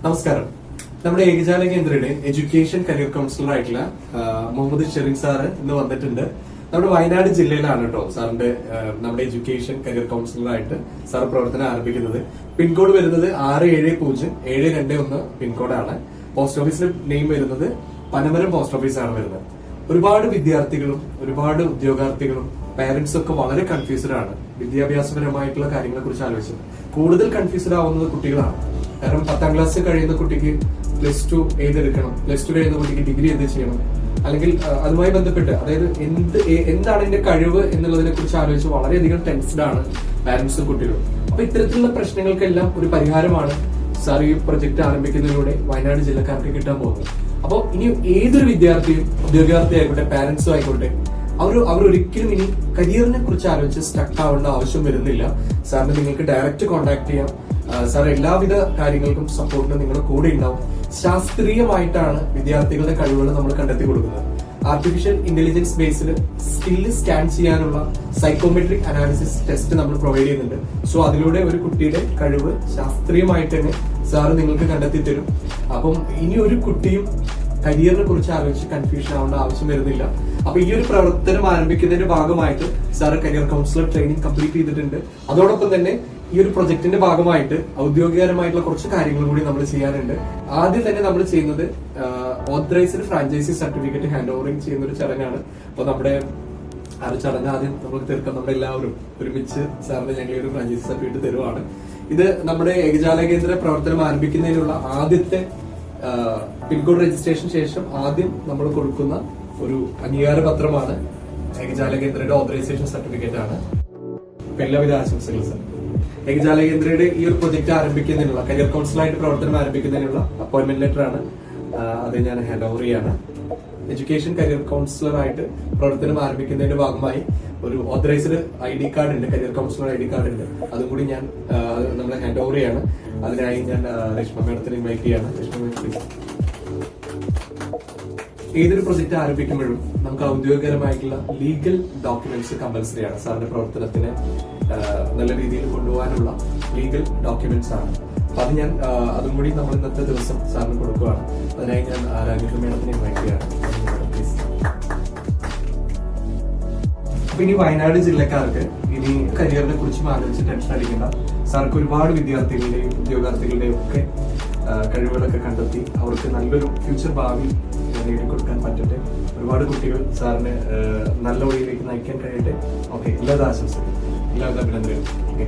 നമസ്കാരം. നമ്മുടെ ഏകജാല കേന്ദ്രയുടെ education career councillor ആയിട്ടുള്ള മുഹമ്മദ് ഷെറിൻ സാറ് ഇന്ന് വന്നിട്ടുണ്ട്. നമ്മുടെ വയനാട് ജില്ലയിലാണ് കേട്ടോ സാറിന്റെ നമ്മുടെ എഡ്യൂക്കേഷൻ കരിയർ കൗൺസിലർ ആയിട്ട് സാർ പ്രവർത്തനം ആരംഭിക്കുന്നത്. പിൻകോഡ് വരുന്നത് 670721 പിൻകോഡാണ്. പോസ്റ്റ് ഓഫീസിന്റെ നെയിം വരുന്നത് പനമരം പോസ്റ്റ് ഓഫീസാണ് വരുന്നത്. ഒരുപാട് വിദ്യാർത്ഥികളും ഒരുപാട് ഉദ്യോഗാർത്ഥികളും പാരന്റ്സും ഒക്കെ വളരെ കൺഫ്യൂസ്ഡ് ആണ്. വിദ്യാഭ്യാസപരമായിട്ടുള്ള കാര്യങ്ങളെ കുറിച്ച് ആലോചിച്ചത് കൂടുതൽ കൺഫ്യൂസ്ഡ് ആവുന്നത് കുട്ടികളാണ്. കാരണം 10ാം ക്ലാസ് കഴിയുന്ന കുട്ടിക്ക് +2 ഏതെടുക്കണം, +2 കഴിയുന്ന കുട്ടിക്ക് ഡിഗ്രി എന്ത് ചെയ്യണം, അല്ലെങ്കിൽ അതുമായി ബന്ധപ്പെട്ട് അതായത് എന്താണ് എന്റെ കഴിവ് എന്നുള്ളതിനെ കുറിച്ച് ആലോചിച്ച് വളരെയധികം ടെൻസ്ഡ് ആണ് പാരന്റ്സും കുട്ടികളും. അപ്പൊ ഇത്തരത്തിലുള്ള പ്രശ്നങ്ങൾക്കെല്ലാം ഒരു പരിഹാരമാണ് സാർ ഈ പ്രൊജക്ട് ആരംഭിക്കുന്നതിലൂടെ വയനാട് ജില്ലക്കാർക്ക് കിട്ടാൻ പോകുന്നത്. അപ്പോൾ ഇനി ഏതൊരു വിദ്യാർത്ഥിയും ഉദ്യോഗാർത്ഥി ആയിക്കോട്ടെ പാരന്റ്സും ആയിക്കോട്ടെ അവരൊരിക്കലും ഇനി കരിയറിനെ കുറിച്ച് ആലോചിച്ച് സ്റ്റക്ക് ആവേണ്ട ആവശ്യം വരുന്നില്ല. സാറിന് നിങ്ങൾക്ക് ഡയറക്റ്റ് കോൺടാക്ട് ചെയ്യാം. സാർ എല്ലാവിധ കാര്യങ്ങൾക്കും സപ്പോർട്ടിന് നിങ്ങളുടെ കൂടെ ഉണ്ടാവും. ശാസ്ത്രീയമായിട്ടാണ് വിദ്യാർത്ഥികളുടെ കഴിവുകൾ നമ്മൾ കണ്ടെത്തി കൊടുക്കുന്നത്. Artificial intelligence based skill scan ചെയ്യാനുള്ള സൈക്കോമെട്രിക് അനാലിസിസ് ടെസ്റ്റ് നമ്മൾ പ്രൊവൈഡ് ചെയ്യുന്നുണ്ട്. സോ അതിലൂടെ ഒരു കുട്ടിയുടെ കഴിവ് ശാസ്ത്രീയമായിട്ട് തന്നെ സാറ് നിങ്ങൾക്ക് കണ്ടെത്തി തരും. അപ്പം ഇനി ഒരു കുട്ടിയും കരിയറിനെ കുറിച്ച് ആലോചിച്ച് കൺഫ്യൂഷൻ ആവേണ്ട ആവശ്യം വരുന്നില്ല. അപ്പൊ ഈ ഒരു പ്രവർത്തനം ആരംഭിക്കുന്നതിന്റെ ഭാഗമായിട്ട് sir career councillor training complete ചെയ്തിട്ടുണ്ട്. അതോടൊപ്പം തന്നെ ഈ ഒരു പ്രൊജക്ടിന്റെ ഭാഗമായിട്ട് ഔദ്യോഗികപരമായിട്ടുള്ള കുറച്ച് കാര്യങ്ങൾ കൂടി നമ്മൾ ചെയ്യാനുണ്ട്. ആദ്യം തന്നെ നമ്മൾ ചെയ്യുന്നത് ഓതറൈസ്ഡ് ഫ്രാഞ്ചൈസി സർട്ടിഫിക്കറ്റ് ഹാൻഡ് ഓവറിംഗ് ചെയ്യുന്ന ഒരു ചടങ്ങാണ്. അപ്പൊ നമ്മുടെ ആ ഒരു ചടങ്ങ് ആദ്യം നമുക്ക് തീർക്കാം. നമ്മുടെ എല്ലാവരും ഒരുമിച്ച് സാറിന് ഞങ്ങൾ ഒരു ഫ്രാഞ്ചൈസി സർട്ടിഫിക്കറ്റ് തരുവാണ്. ഇത് നമ്മുടെ ഏകജാല കേന്ദ്ര പ്രവർത്തനം ആരംഭിക്കുന്നതിനുള്ള ആദ്യത്തെ പിൻകോഡ് രജിസ്ട്രേഷൻ ശേഷം ആദ്യം നമ്മൾ കൊടുക്കുന്ന ഒരു അംഗീകാര പത്രമാണ്. ഏകജാല കേന്ദ്രയുടെ ഓതറൈസേഷൻ സർട്ടിഫിക്കറ്റ് ആണ്. എല്ലാവിധ ആശംസകൾ സർ. ഏകജാല കേന്ദ്രയുടെ ഈ ഒരു പ്രൊജക്ട് ആരംഭിക്കുന്നതിനുള്ള കരിയർ കൗൺസിലായിട്ട് പ്രവർത്തനം ആരംഭിക്കുന്നതിനുള്ള അപ്പോയിന്റ്മെന്റ് ലെറ്റർ ആണ്. അത് ഞാൻ ഹാൻഡ് ഓവർ ചെയ്യാണ്. എഡ്യൂക്കേഷൻ കരിയർ കൗൺസിലർ ആയിട്ട് പ്രവർത്തനം ആരംഭിക്കുന്നതിന്റെ ഭാഗമായി ഒരു ഓതറൈസ്ഡ് ID കാർഡ് ഉണ്ട്, കരിയർ കൗൺസിലർ ID കാർഡ് ഉണ്ട്. അതും കൂടി ഞാൻ നമ്മളെ ഹാൻഡ് ഓവർ ചെയ്യാണ്. അതിനായി ഞാൻ രശ്മ മേഡത്തിന് ഇൻവൈറ്റ് ചെയ്യാണ്. Reshma madam please. ഏതൊരു പ്രൊജക്ട് ആരംഭിക്കുമ്പോഴും നമുക്ക് ഔദ്യോഗികപരമായിട്ടുള്ള ലീഗൽ ഡോക്യുമെന്റ്സ് കമ്പൽസറി ആണ്. സാറിന്റെ പ്രവർത്തനത്തിന് നല്ല രീതിയിൽ കൊണ്ടുപോകാനുള്ള ലീഗൽ ഡോക്യുമെന്റ്സ് ആണ്. അപ്പൊ അത് ഞാൻ അതും കൂടി നമ്മൾ ഇന്നത്തെ ദിവസം സാറിന് കൊടുക്കുകയാണ്. അതിനായി ഞാൻ രാജേന്ദ്ര മേഡത്തിന് ഇൻവൈറ്റ് ചെയ്യാണ്. അപ്പൊ ഇനി വയനാട് ജില്ലക്കാർക്ക് ഇനി കരിയറിനെ കുറിച്ചും ആലോചിച്ച് ടെൻഷൻ അടിക്കേണ്ട. സാർക്ക് ഒരുപാട് വിദ്യാർത്ഥികളുടെയും ഉദ്യോഗാർത്ഥികളുടെയും ഒക്കെ കഴിവുകളൊക്കെ കണ്ടെത്തി അവർക്ക് നല്ലൊരു ഫ്യൂച്ചർ ഭാവി നേടിക്കൊടുക്കാൻ പറ്റട്ടെ. ഒരുപാട് കുട്ടികൾ സാറിന് നല്ല വഴിയിലേക്ക് നയിക്കാൻ കഴിയട്ടെ. ഓക്കെ, എല്ലാവിധ ആശംസകളും, എല്ലാവിധ അഭിനന്ദനങ്ങളും. ഓക്കെ.